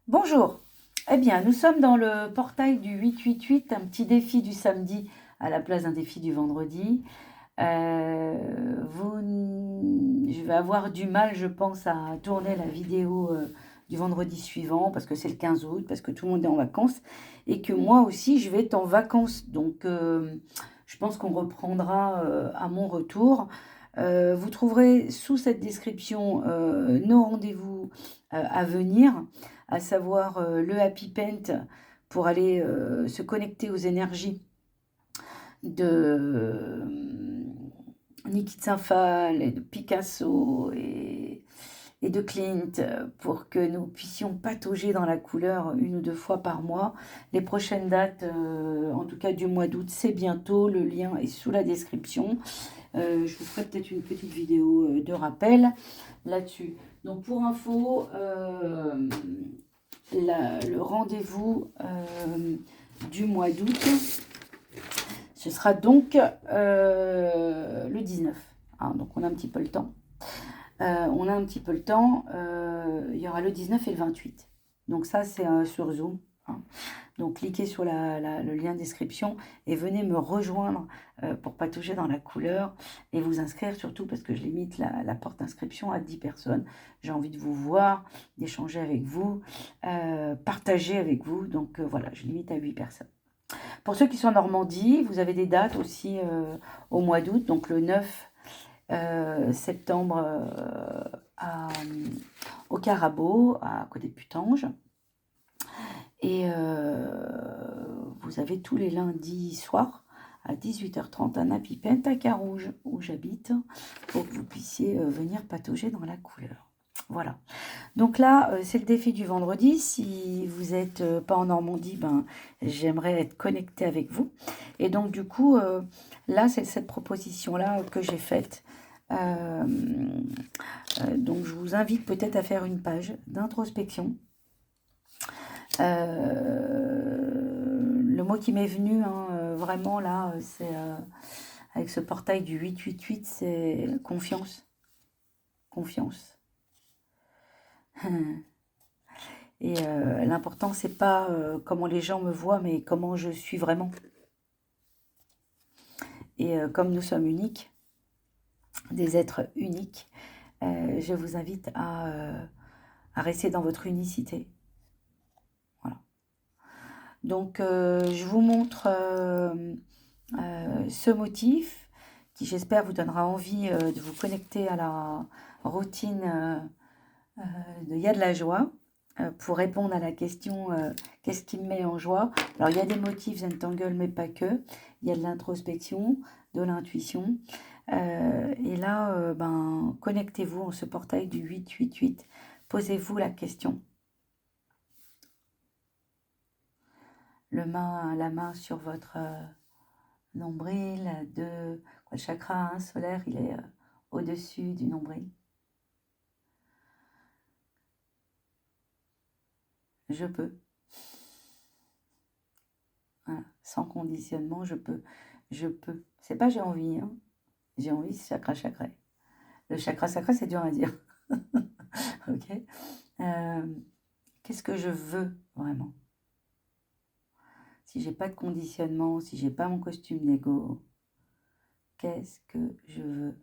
Bonjour. Eh bien, nous sommes dans le portail du 888, un petit défi du samedi à la place d'un défi du vendredi. Je vais avoir du mal, je pense, à tourner la vidéo du vendredi suivant parce que c'est le 15 août, parce que tout le monde est en vacances et que moi aussi, je vais être en vacances. Donc, je pense qu'on reprendra à mon retour. Vous trouverez sous cette description nos rendez-vous à venir, à savoir le Happy Paint pour aller se connecter aux énergies de Niki Saint-Phal et de Picasso et de Clint pour que nous puissions patauger dans la couleur une ou deux fois par mois. Les prochaines dates, en tout cas du mois d'août, c'est bientôt. Le lien est sous la description. Je vous ferai peut-être une petite vidéo de rappel là-dessus. Donc pour info, le rendez-vous du mois d'août, ce sera donc le 19. Hein, donc on a un petit peu le temps. On a un petit peu le temps. Il y aura le 19 et le 28. Donc ça, c'est sur Zoom. Hein. Donc cliquez sur le lien description et venez me rejoindre pour patauger dans la couleur et vous inscrire surtout parce que je limite la porte d'inscription à 10 personnes. J'ai envie de vous voir, d'échanger avec vous, partager avec vous. Donc voilà, je limite à 8 personnes. Pour ceux qui sont en Normandie, vous avez des dates aussi au mois d'août, donc le 9 septembre au Carabo, à côté de Putange. Et vous avez tous les lundis soirs à 18h30 un Happy Paint à Carouge, où j'habite, pour que vous puissiez venir patauger dans la couleur. Voilà. Donc là, c'est le défi du vendredi. Si vous n'êtes pas en Normandie, ben, j'aimerais être connectée avec vous. Et donc, du coup, là, c'est cette proposition-là que j'ai faite. Donc, je vous invite peut-être à faire une page d'introspection. Le mot qui m'est venu, hein, vraiment, là, c'est avec ce portail du 888, c'est confiance. Confiance. Et l'important, c'est pas comment les gens me voient, mais comment je suis vraiment. Et comme nous sommes uniques, des êtres uniques, je vous invite à rester dans votre unicité. Voilà. Donc, je vous montre ce motif qui, j'espère, vous donnera envie de vous connecter à la routine de Il y a de la joie. Pour répondre à la question qu'est-ce qui me met en joie. Alors il y a des motifs Zentangle mais pas que. Il y a de l'introspection, de l'intuition. Et là, ben, connectez-vous en ce portail du 888. Posez-vous la question. La main sur votre nombril, le chakra solaire, il est au-dessus du nombril. Je peux. Voilà. Sans conditionnement, je peux. Je peux. C'est pas j'ai envie, hein. J'ai envie, c'est chakra chakra. Le chakra sacré, c'est dur à dire. Ok. Qu'est-ce que je veux vraiment? Si j'ai pas de conditionnement, si j'ai pas mon costume d'ego, qu'est-ce que je veux?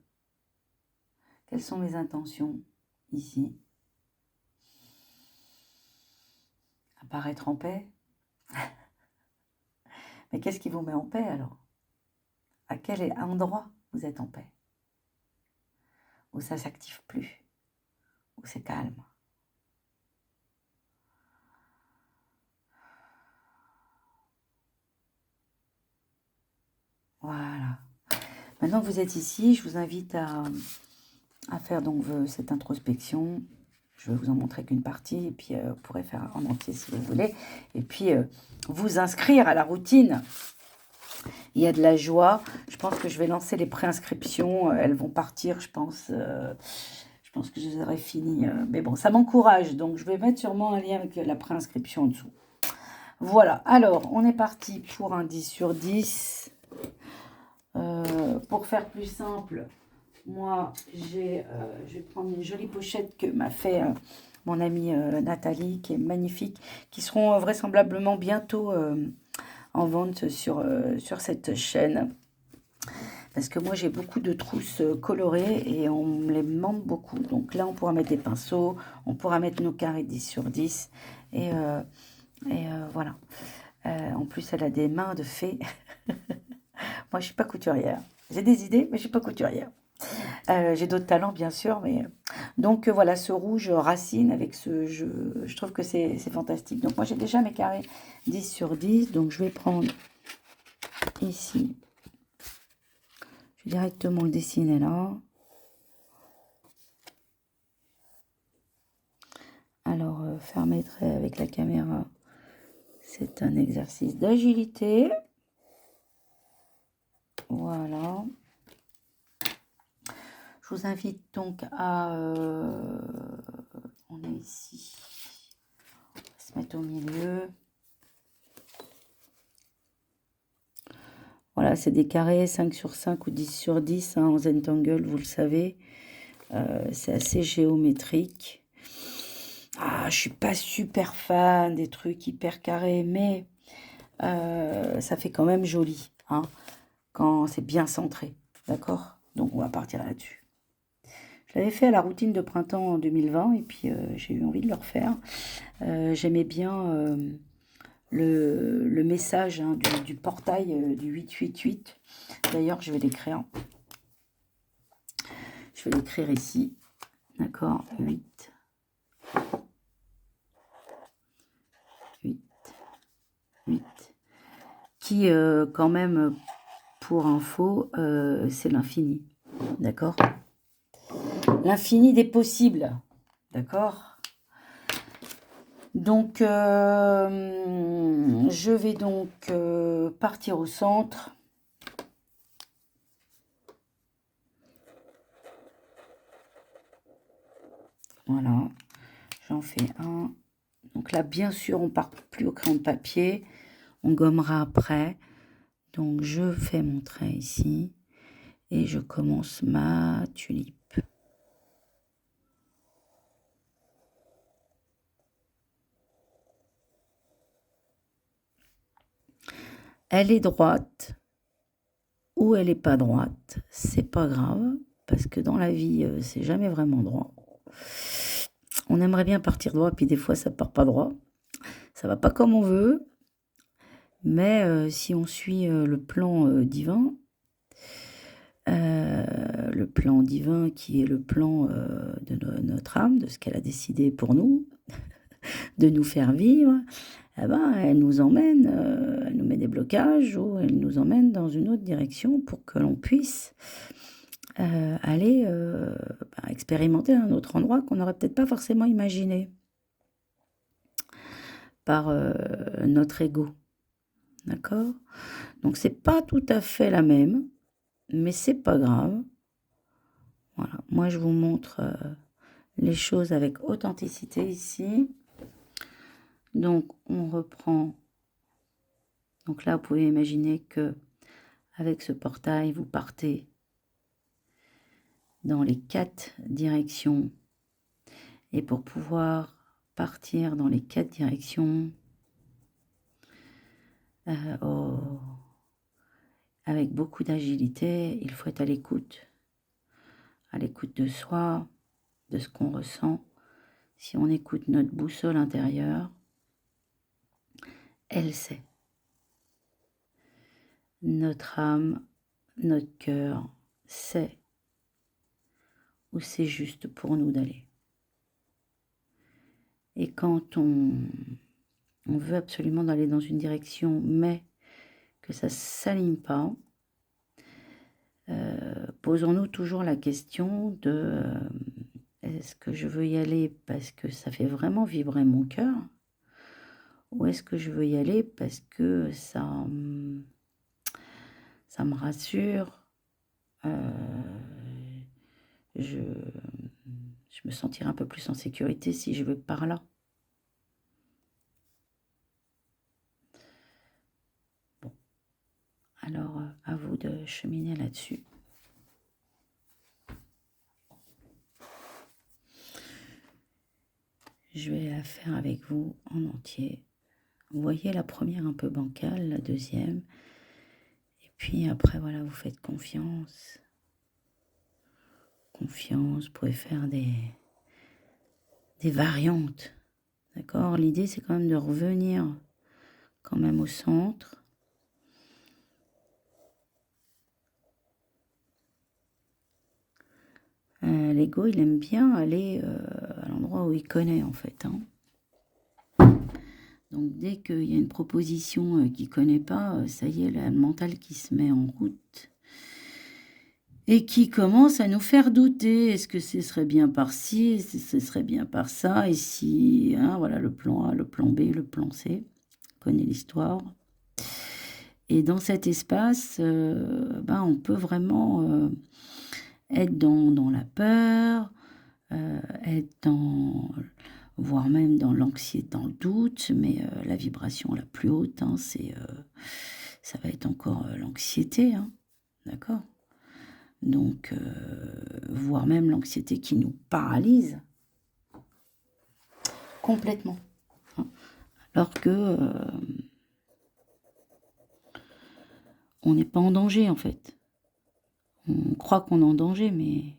Quelles sont mes intentions ici? Apparaître en paix? Mais qu'est-ce qui vous met en paix alors? À quel endroit vous êtes en paix? Où ça s'active plus? Où c'est calme? Voilà. Maintenant que vous êtes ici, je vous invite à faire donc cette introspection. Je vais vous en montrer qu'une partie, et puis vous pourrez faire en entier si vous voulez. Et puis vous inscrire à la routine. Il y a de la joie. Je pense que je vais lancer les préinscriptions. Elles vont partir, je pense. Je pense que je les aurai finies. Mais bon, ça m'encourage. Donc je vais mettre sûrement un lien avec la préinscription en dessous. Voilà. Alors, on est parti pour un 10 sur 10. Pour faire plus simple, moi, je vais prendre une jolie pochette que m'a fait mon amie Nathalie, qui est magnifique, qui seront vraisemblablement bientôt en vente sur cette chaîne. Parce que moi, j'ai beaucoup de trousses colorées et on me les demande beaucoup. Donc là, on pourra mettre des pinceaux, on pourra mettre nos carrés 10 sur 10. Voilà. En plus, elle a des mains de fée. Moi, je suis pas couturière. J'ai des idées, mais je suis pas couturière. J'ai d'autres talents, bien sûr, mais... Donc, voilà, ce rouge racine avec ce... Je trouve que c'est fantastique. Donc, moi, j'ai déjà mes carrés 10 sur 10. Donc, je vais prendre ici... Je vais directement le dessiner là. Alors, faire mes traits avec la caméra, c'est un exercice d'agilité. Voilà. Je vous invite donc à... on est ici. On va se mettre au milieu. Voilà, c'est des carrés 5 sur 5 ou 10 sur 10 hein, en Zentangle, vous le savez. C'est assez géométrique. Ah, je suis pas super fan des trucs hyper carrés, mais ça fait quand même joli, hein, quand c'est bien centré, d'accord? Donc, on va partir là-dessus. Je l'avais fait à la routine de printemps en 2020, et puis j'ai eu envie de le refaire. J'aimais bien le message hein, du portail du 888. D'ailleurs, je vais l'écrire. Je vais l'écrire ici. D'accord, 8. 8. 8. Qui, quand même, pour info, c'est l'infini. D'accord? L'infini des possibles. D'accord? Donc, je vais donc partir au centre. Voilà, j'en fais un. Donc là, bien sûr, on ne part plus au crayon de papier. On gommera après. Donc, je fais mon trait ici. Et je commence ma tulipe. Elle est droite ou elle n'est pas droite. C'est pas grave. Parce que dans la vie, c'est jamais vraiment droit. On aimerait bien partir droit, puis des fois, ça part pas droit. Ça va pas comme on veut. Mais si on suit le plan divin, le plan divin qui est le plan de notre âme, de ce qu'elle a décidé pour nous, de nous faire vivre, eh ben, elle nous emmène, elle nous met des blocages ou elle nous emmène dans une autre direction pour que l'on puisse aller expérimenter un autre endroit qu'on n'aurait peut-être pas forcément imaginé par notre ego. D'accord? Donc, c'est pas tout à fait la même, mais c'est pas grave. Voilà, moi je vous montre les choses avec authenticité ici. Donc on reprend. Donc là vous pouvez imaginer que avec ce portail vous partez dans les 4 directions. Et pour pouvoir partir dans les 4 directions avec beaucoup d'agilité, il faut être à l'écoute de soi, de ce qu'on ressent. Si on écoute notre boussole intérieure, elle sait. Notre âme, notre cœur sait où c'est juste pour nous d'aller. Et quand on veut absolument aller dans une direction, mais que ça ne s'aligne pas, posons-nous toujours la question de est-ce que je veux y aller parce que ça fait vraiment vibrer mon cœur, ou est-ce que je veux y aller parce que ça me rassure, je me sentirai un peu plus en sécurité si je vais par là. Bon. Alors, à vous de cheminer là-dessus. je vais la faire avec vous en entier. Vous voyez la première un peu bancale, la deuxième. Et puis après, voilà, vous faites confiance. Confiance, vous pouvez faire des variantes. D'accord? L'idée, c'est quand même de revenir quand même au centre. L'ego, il aime bien aller à l'endroit où il connaît, en fait. Hein. Donc, dès qu'il y a une proposition qu'il ne connaît pas, ça y est, le mental qui se met en route et qui commence à nous faire douter. Est-ce que ce serait bien par ci? Est-ce que ce serait bien par ça? Et si, hein, voilà, le plan A, le plan B, le plan C. On connaît l'histoire. Et dans cet espace, on peut vraiment être dans la peur, être voire même dans l'anxiété, dans le doute, mais la vibration la plus haute, hein, ça va être encore l'anxiété, hein, d'accord? Donc, voire même l'anxiété qui nous paralyse complètement. Hein, alors que on n'est pas en danger, en fait. On croit qu'on est en danger, mais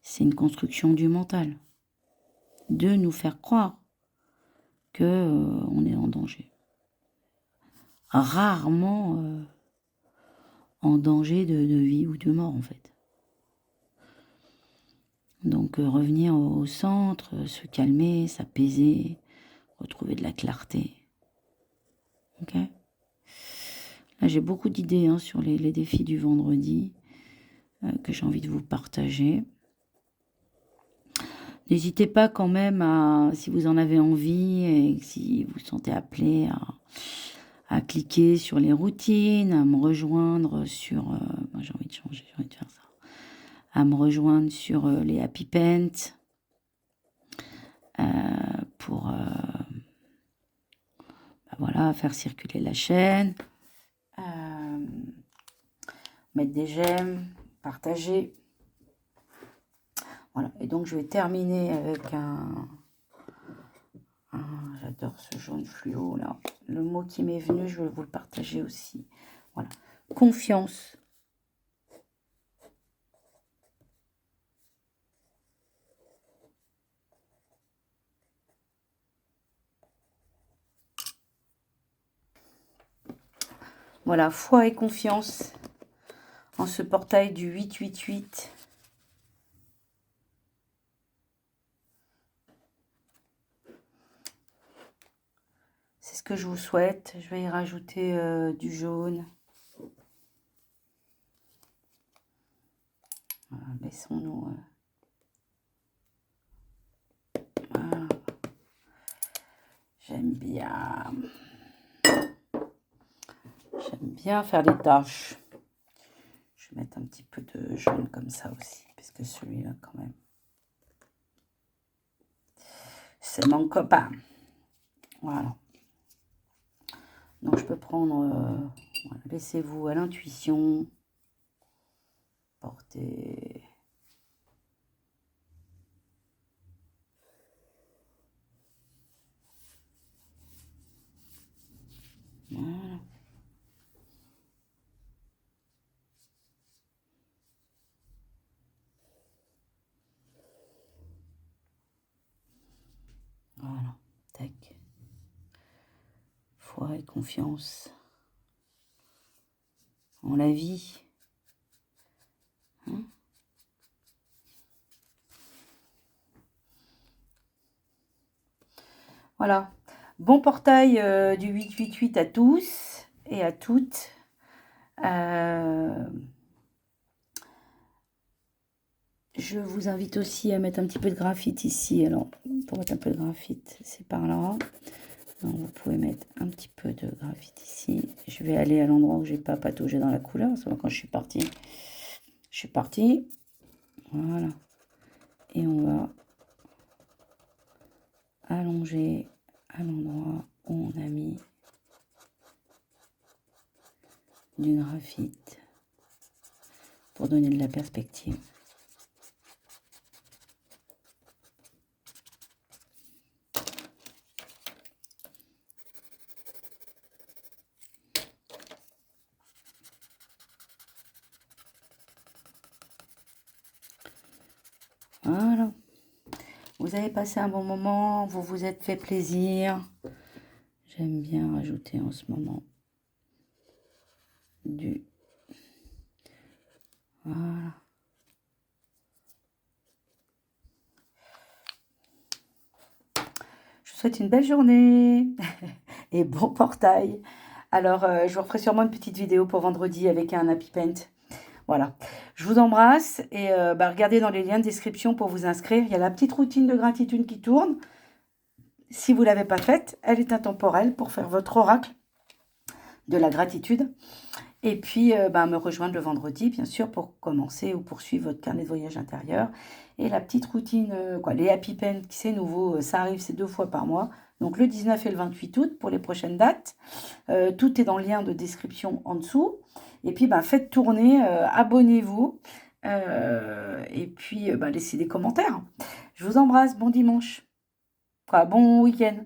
c'est une construction du mental. De nous faire croire que on est en danger. Rarement en danger de vie ou de mort, en fait. Donc revenir au centre, se calmer, s'apaiser, retrouver de la clarté. Ok ? Là, j'ai beaucoup d'idées hein, sur les défis du vendredi que j'ai envie de vous partager. N'hésitez pas quand même si vous en avez envie et si vous vous sentez appelé à cliquer sur les routines, à me rejoindre sur... moi, j'ai envie de changer, j'ai envie de faire ça. À me rejoindre sur les Happy Paint pour voilà, faire circuler la chaîne, mettre des j'aime, partager. Voilà, et donc je vais terminer avec j'adore ce jaune fluo là. Le mot qui m'est venu, je vais vous le partager aussi. Voilà, confiance. Voilà, foi et confiance en ce portail du 888. C'est ce que je vous souhaite. Je vais y rajouter du jaune. Voilà, laissons-nous... voilà. J'aime bien faire des tâches. Je vais mettre un petit peu de jaune comme ça aussi, parce que celui-là, quand même, c'est mon copain. Voilà. Donc, je peux prendre... voilà, laissez-vous à l'intuition. Portez... Voilà. Voilà. Tac. Foi et confiance en la vie. Hein? Voilà. Bon portail du 888 à tous et à toutes. Je vous invite aussi à mettre un petit peu de graphite ici. Alors, pour mettre un peu de graphite, c'est par là. Donc, vous pouvez mettre un petit peu de graphite ici. Je vais aller à l'endroit où j'ai pas pataugé dans la couleur. C'est quand je suis partie. Voilà. Et on va allonger à l'endroit où on a mis du graphite pour donner de la perspective. vous avez passé un bon moment, vous vous êtes fait plaisir. J'aime bien ajouter en ce moment du... Voilà. Je vous souhaite une belle journée et bon portail. Alors, je vous referai sûrement une petite vidéo pour vendredi avec un Happy Paint. Voilà. Je vous embrasse et regardez dans les liens de description pour vous inscrire. Il y a la petite routine de gratitude qui tourne. Si vous ne l'avez pas faite, elle est intemporelle pour faire votre oracle de la gratitude. Et puis, me rejoindre le vendredi, bien sûr, pour commencer ou poursuivre votre carnet de voyage intérieur. Et la petite routine, les Happy Paint, qui c'est nouveau, ça arrive, c'est 2 fois par mois. Donc, le 19 et le 28 août pour les prochaines dates. Tout est dans le lien de description en dessous. Et puis, faites tourner, abonnez-vous. Et puis, laissez des commentaires. Je vous embrasse, bon dimanche. Bon week-end.